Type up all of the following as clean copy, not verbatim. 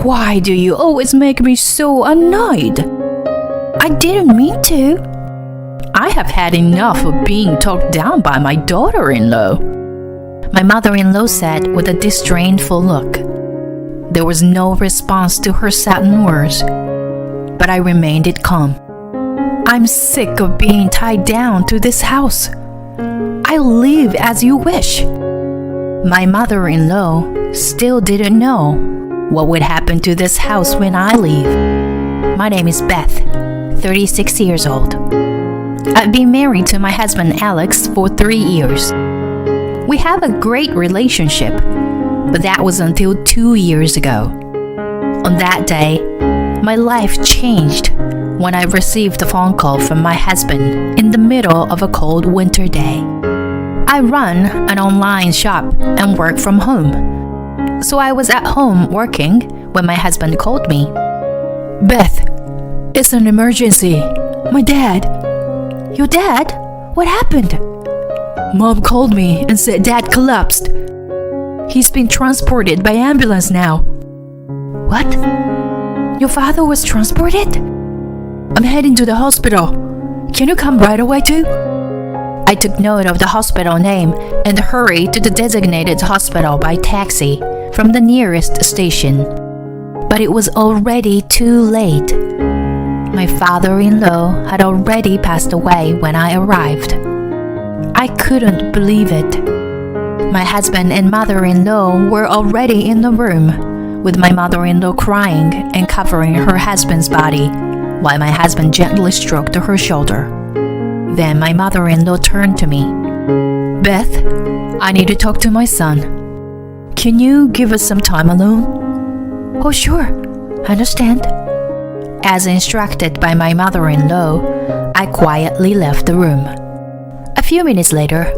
Why do you always make me so annoyed? I didn't mean to. I have had enough of being talked down by my daughter-in-law, my mother-in-law said with a disdainful look. There was no response to her saddened words, but I remained calm. I'm sick of being tied down to this house. I'll leave as you wish. My mother-in-law still didn't know what would happen to this house when I leave. My name is Beth, 36 years old. I've been married to my husband Alex for 3 years. We have a great relationship, but that was until 2 years ago. On that day, my life changed when I received a phone call from my husband in the middle of a cold winter day. I run an online shop and work from home. So I was at home working when my husband called me. Beth, it's an emergency. My dad. Your dad? What happened? Mom called me and said Dad collapsed. He's been transported by ambulance now. What? Your father was transported? I'm heading to the hospital. Can you come right away too? I took note of the hospital name and hurried to the designated hospital by taxi from the nearest station. But it was already too late. My father-in-law had already passed away when I arrived. I couldn't believe it. My husband and mother-in-law were already in the room, with my mother-in-law crying and covering her husband's body, while my husband gently stroked her shoulder. Then my mother-in-law turned to me. Beth, I need to talk to my son. Can you give us some time alone? Oh, sure. I understand. As instructed by my mother-in-law, I quietly left the room. A few minutes later,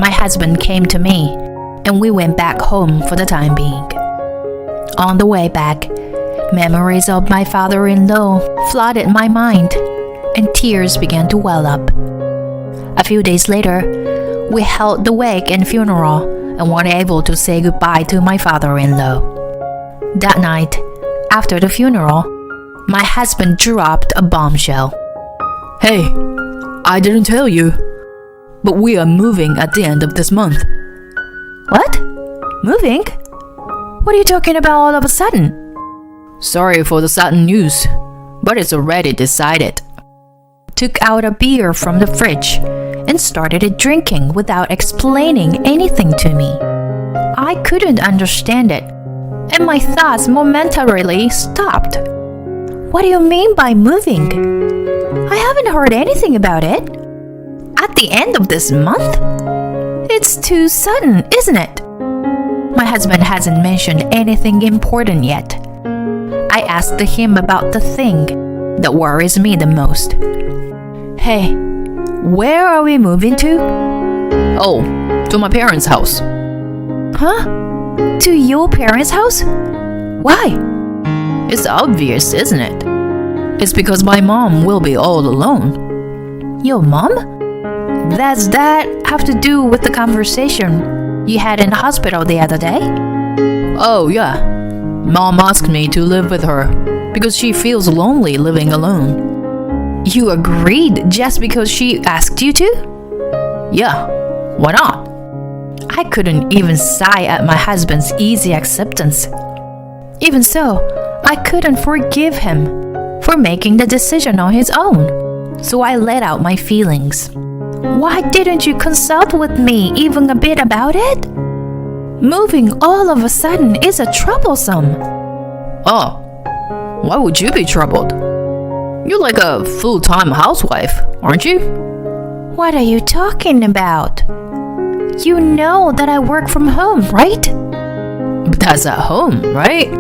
my husband came to me and we went back home for the time being. On the way back, memories of my father-in-law flooded my mind and tears began to well up. A few days later, we held the wake and funeral and were able to say goodbye to my father-in-law. That night, after the funeral, my husband dropped a bombshell. Hey, I didn't tell you, but we are moving at the end of this month. What? Moving? What are you talking about all of a sudden? Sorry for the sudden news, but it's already decided. Took out a beer from the fridge and started drinking without explaining anything to me. I couldn't understand it, and my thoughts momentarily stopped. What do you mean by moving? I haven't heard anything about it. At the end of this month? It's too sudden, isn't it? My husband hasn't mentioned anything important yet. I asked him about the thing that worries me the most. Hey, where are we moving to? Oh, to my parents' house. Huh? To your parents' house? Why? It's obvious, isn't it? It's because my mom will be all alone. Your mom? Does that have to do with the conversation you had in the hospital the other day? Oh, yeah. Mom asked me to live with her because she feels lonely living alone. You agreed just because she asked you to? Yeah, why not? I couldn't even sigh at my husband's easy acceptance. Even so, I couldn't forgive him for making the decision on his own, so I let out my feelings. Why didn't you consult with me even a bit about it? Moving all of a sudden is troublesome. Oh, why would you be troubled? You're like a full-time housewife, aren't you? What are you talking about? You know that I work from home, right? But that's at home, right?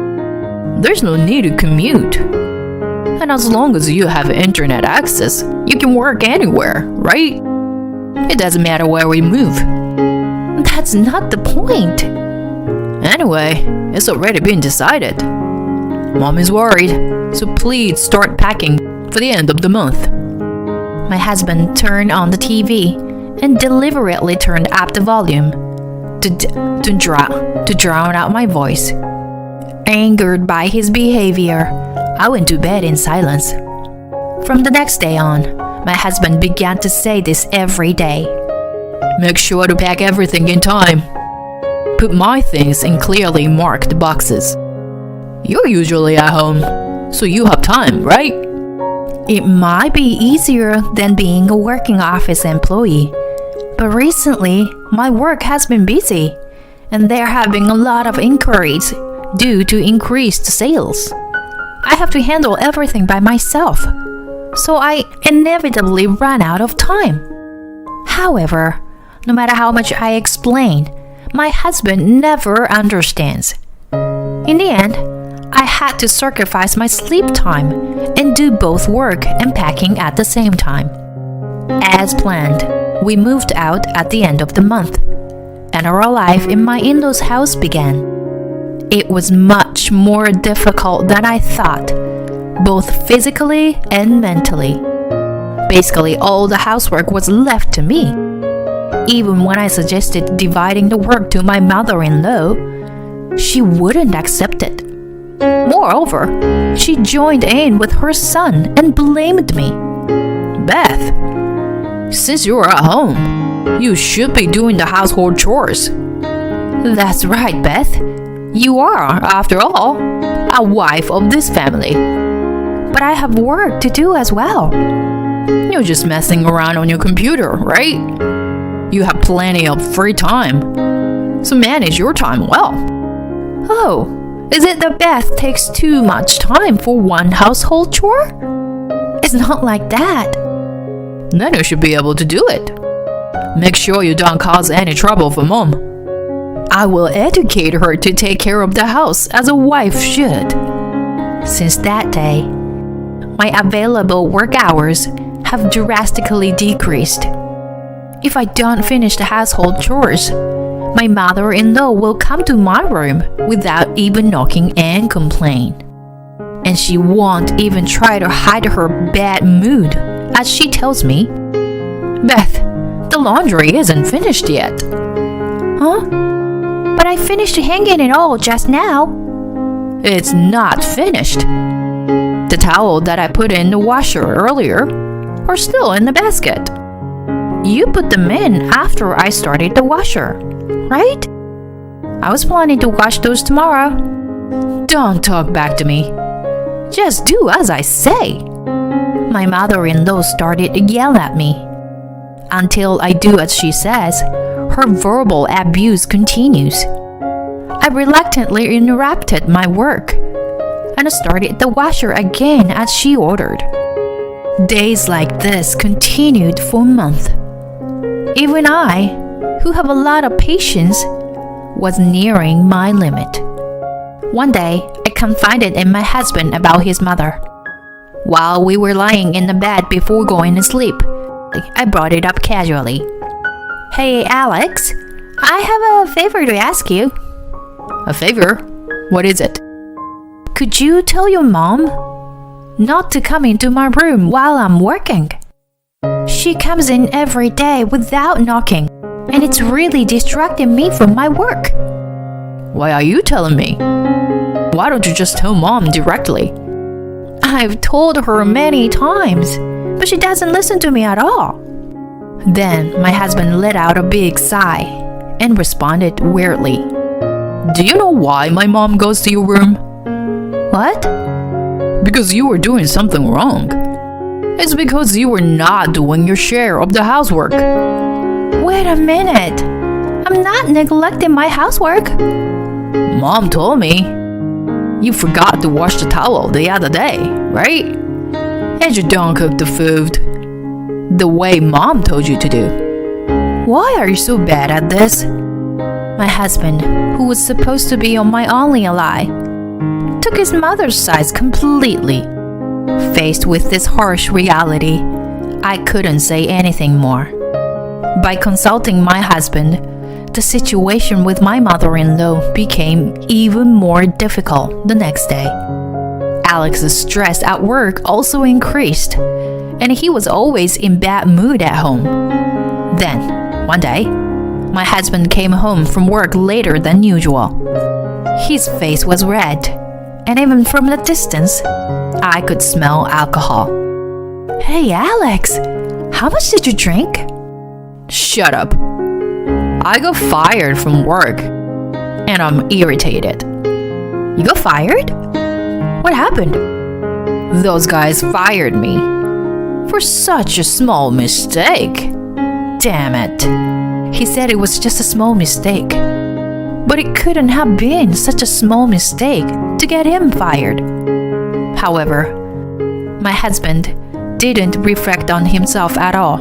There's no need to commute. And as long as you have internet access, you can work anywhere, right? It doesn't matter where we move. That's not the point. Anyway, it's already been decided. Mom is worried, so please start packing for the end of the month. My husband turned on the TV and deliberately turned up the volume to drown out my voice. Angered by his behavior, I went to bed in silence. From the next day on, my husband began to say this every day. Make sure to pack everything in time. Put my things in clearly marked boxes. You're usually at home, so you have time, right? It might be easier than being a working office employee, but recently my work has been busy, and there have been a lot of inquiries due to increased sales. I have to handle everything by myself, so I inevitably run out of time. However, no matter how much I explain, my husband never understands. In the end, I had to sacrifice my sleep time and do both work and packing at the same time. As planned, we moved out at the end of the month, and our life in my in-laws' house began. It was much more difficult than I thought, both physically and mentally. Basically, all the housework was left to me. Even when I suggested dividing the work to my mother-in-law, she wouldn't accept it. Moreover, she joined in with her son and blamed me. Beth, since you're at home, you should be doing the household chores. That's right, Beth. You are, after all, a wife of this family. But I have work to do as well. You're just messing around on your computer, right? You have plenty of free time, so manage your time well. Oh, is it that Beth takes too much time for one household chore? It's not like that. Then you should be able to do it. Make sure you don't cause any trouble for Mom. I will educate her to take care of the house as a wife should. Since that day, my available work hours have drastically decreased. If I don't finish the household chores, my mother-in-law will come to my room without even knocking and complain. And she won't even try to hide her bad mood, as she tells me, Beth, the laundry isn't finished yet. Huh? But I finished hanging it all just now. It's not finished. The towel that I put in the washer earlier are still in the basket. You put them in after I started the washer, right? I was planning to wash those tomorrow. Don't talk back to me. Just do as I say. My mother-in-law started to yell at me. Until I do as she says, her verbal abuse continues. I reluctantly interrupted my work and started the washer again as she ordered. Days like this continued for a month. Even I, who have a lot of patience, was nearing my limit. One day, I confided in my husband about his mother. While we were lying in the bed before going to sleep, I brought it up casually. Hey, Alex, I have a favor to ask you. A favor? What is it? Could you tell your mom not to come into my room while I'm working? She comes in every day without knocking, and it's really distracting me from my work. Why are you telling me? Why don't you just tell Mom directly? I've told her many times, but she doesn't listen to me at all. Then my husband let out a big sigh and responded weirdly. Do you know why my mom goes to your room? What? Because you were doing something wrong. It's because you were not doing your share of the housework. Wait a minute. I'm not neglecting my housework. Mom told me. You forgot to wash the towel the other day, right? And you don't cook the food the way Mom told you to do. Why are you so bad at this? My husband, who was supposed to be on my only ally, took his mother's side completely. Faced with this harsh reality, I couldn't say anything more. By consulting my husband, the situation with my mother-in-law became even more difficult the next day. Alex's stress at work also increased, and he was always in bad mood at home. Then, one day, my husband came home from work later than usual. His face was red, and even from the distance, I could smell alcohol. Hey, Alex, how much did you drink? Shut up. I got fired from work, and I'm irritated. You got fired? What happened? Those guys fired me for such a small mistake. Damn it. He said it was just a small mistake. But it couldn't have been such a small mistake to get him fired. However, my husband didn't reflect on himself at all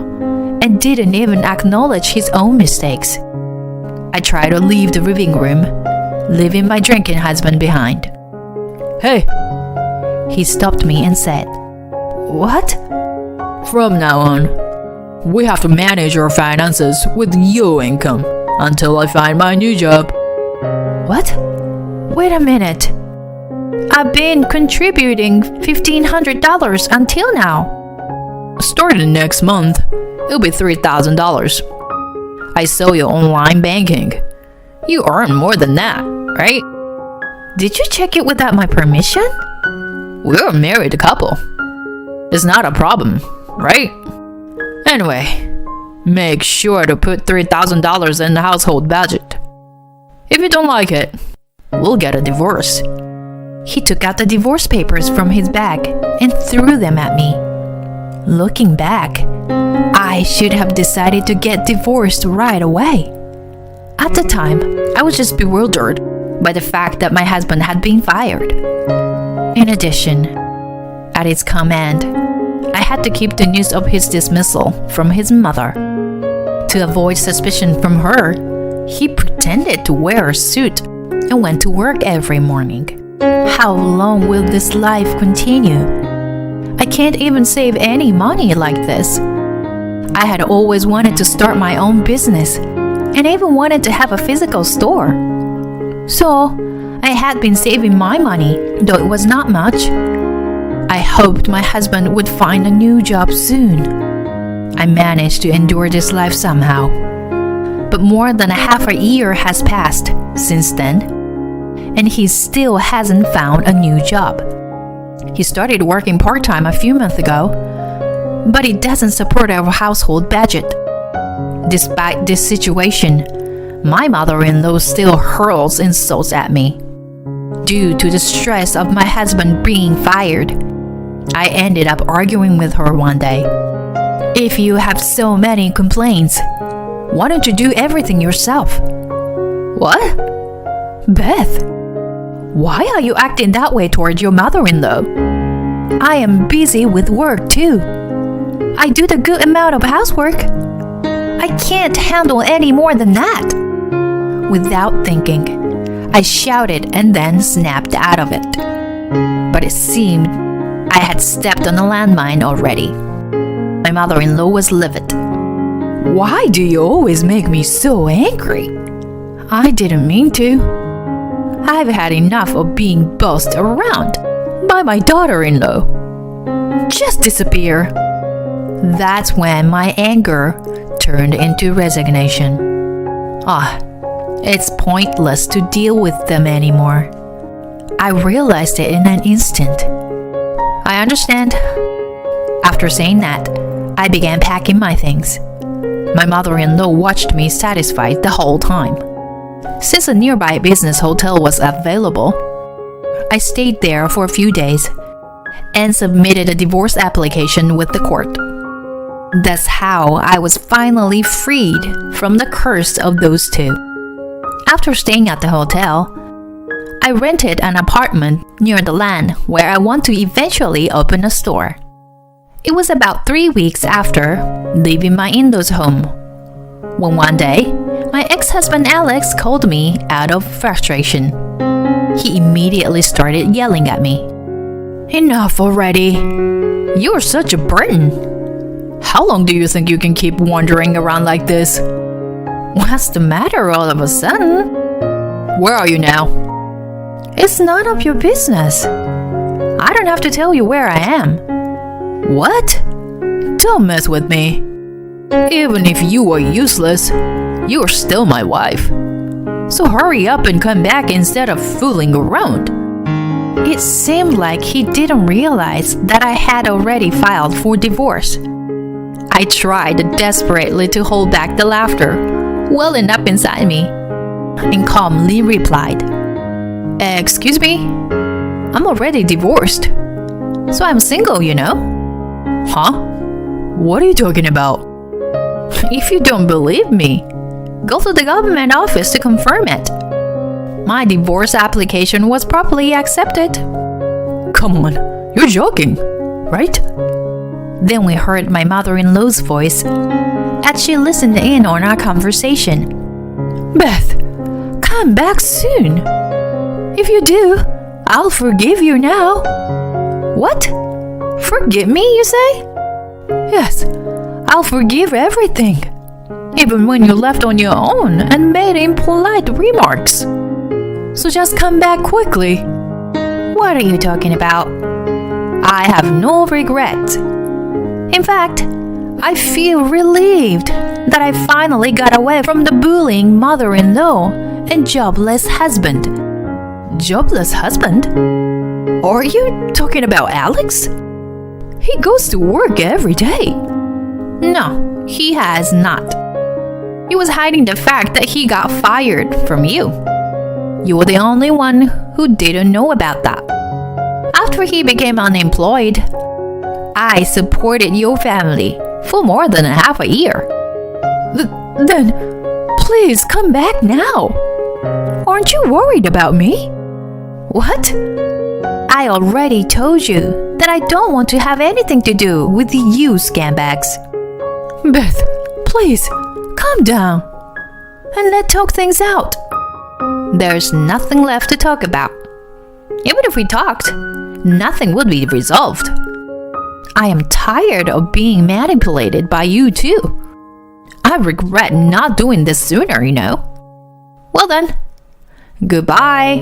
and didn't even acknowledge his own mistakes. I tried to leave the living room, leaving my drinking husband behind. Hey! He stopped me and said, What? From now on, we have to manage our finances with your income until I find my new job. What? Wait a minute. I've been contributing $1,500 until now. Starting next month, it'll be $3,000. I saw your online banking. You earn more than that, right? Did you check it without my permission? We're a married couple. It's not a problem, right? Anyway, make sure to put $3,000 in the household budget. If you don't like it, we'll get a divorce. He took out the divorce papers from his bag and threw them at me. Looking back, I should have decided to get divorced right away. At the time, I was just bewildered by the fact that my husband had been fired. In addition, at his command, I had to keep the news of his dismissal from his mother. To avoid suspicion from her, he pretended to wear a suit and went to work every morning. How long will this life continue? I can't even save any money like this. I had always wanted to start my own business and even wanted to have a physical store. So, I had been saving my money, though it was not much. I hoped my husband would find a new job soon. I managed to endure this life somehow. But more than a half a year has passed since then, and he still hasn't found a new job. He started working part-time a few months ago, but it doesn't support our household budget. Despite this situation, my mother-in-law still hurls insults at me. Due to the stress of my husband being fired, I ended up arguing with her one day. If you have so many complaints, why don't you do everything yourself? What? Beth, why are you acting that way toward your mother-in-law? I am busy with work too. I do the good amount of housework. I can't handle any more than that. Without thinking, I shouted and then snapped out of it. But it seemed I had stepped on a landmine already. My mother-in-law was livid. Why do you always make me so angry? I didn't mean to. I've had enough of being bossed around by my daughter-in-law. Just disappear. That's when my anger turned into resignation. It's pointless to deal with them anymore. I realized it in an instant. I understand. After saying that, I began packing my things. My mother-in-law watched me satisfied the whole time. Since a nearby business hotel was available, I stayed there for a few days and submitted a divorce application with the court. That's how I was finally freed from the curse of those two. After staying at the hotel, I rented an apartment near the land where I want to eventually open a store. It was about 3 weeks after leaving my in-laws home, when one day, my ex-husband Alex called me out of frustration. He immediately started yelling at me. Enough already. You're such a burden. How long do you think you can keep wandering around like this? What's the matter all of a sudden? Where are you now? It's none of your business. I don't have to tell you where I am. What? Don't mess with me. Even if you are useless, you are still my wife. So hurry up and come back instead of fooling around. It seemed like he didn't realize that I had already filed for divorce. I tried desperately to hold back the laughter welling up inside me and calmly replied, "Excuse me? I'm already divorced, so I'm single, you know." Huh? What are you talking about? If you don't believe me, go to the government office to confirm it. My divorce application was properly accepted. Come on, you're joking, right? Then we heard my mother-in-law's voice as she listened in on our conversation. "Beth, come back soon. If you do, I'll forgive you now." "What? Forgive me, you say?" "Yes, I'll forgive everything, even when you left on your own and made impolite remarks. So just come back quickly." "What are you talking about? I have no regrets. In fact, I feel relieved that I finally got away from the bullying mother-in-law and jobless husband." Jobless husband? Are you talking about Alex? He goes to work every day. No, he has not. He was hiding the fact that he got fired from you. You were the only one who didn't know about that. After he became unemployed, I supported your family for more than half a year. Then, please come back now. Aren't you worried about me?" "What? I already told you that I don't want to have anything to do with you scumbags." "Beth, please, calm down and let's talk things out. There's nothing left to talk about. Even if we talked, nothing would be resolved. I am tired of being manipulated by you too. I regret not doing this sooner, you know. Well then, goodbye."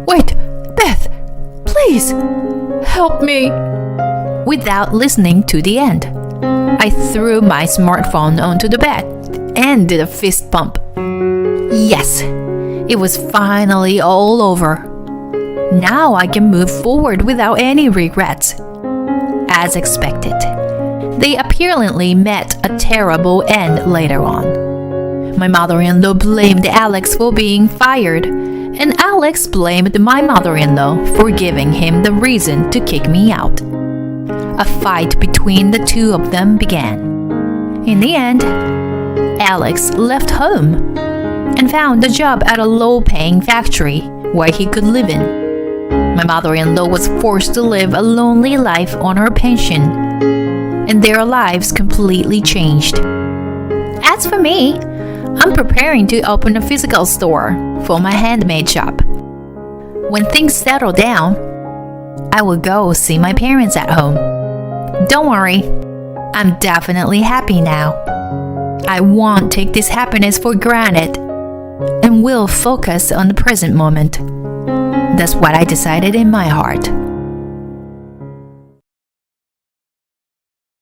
"Wait, Beth, please, help me." Without listening to the end, I threw my smartphone onto the bed and did a fist bump. Yes, it was finally all over. Now I can move forward without any regrets. As expected, they apparently met a terrible end later on. My mother-in-law blamed Alex for being fired, and Alex blamed my mother-in-law for giving him the reason to kick me out. A fight between the two of them began. In the end, Alex left home and found a job at a low-paying factory where he could live in. My mother-in-law was forced to live a lonely life on her pension, and their lives completely changed. As for me, I'm preparing to open a physical store for my handmade shop. When things settle down, I will go see my parents at home. Don't worry, I'm definitely happy now. I won't take this happiness for granted and will focus on the present moment. That's what I decided in my heart.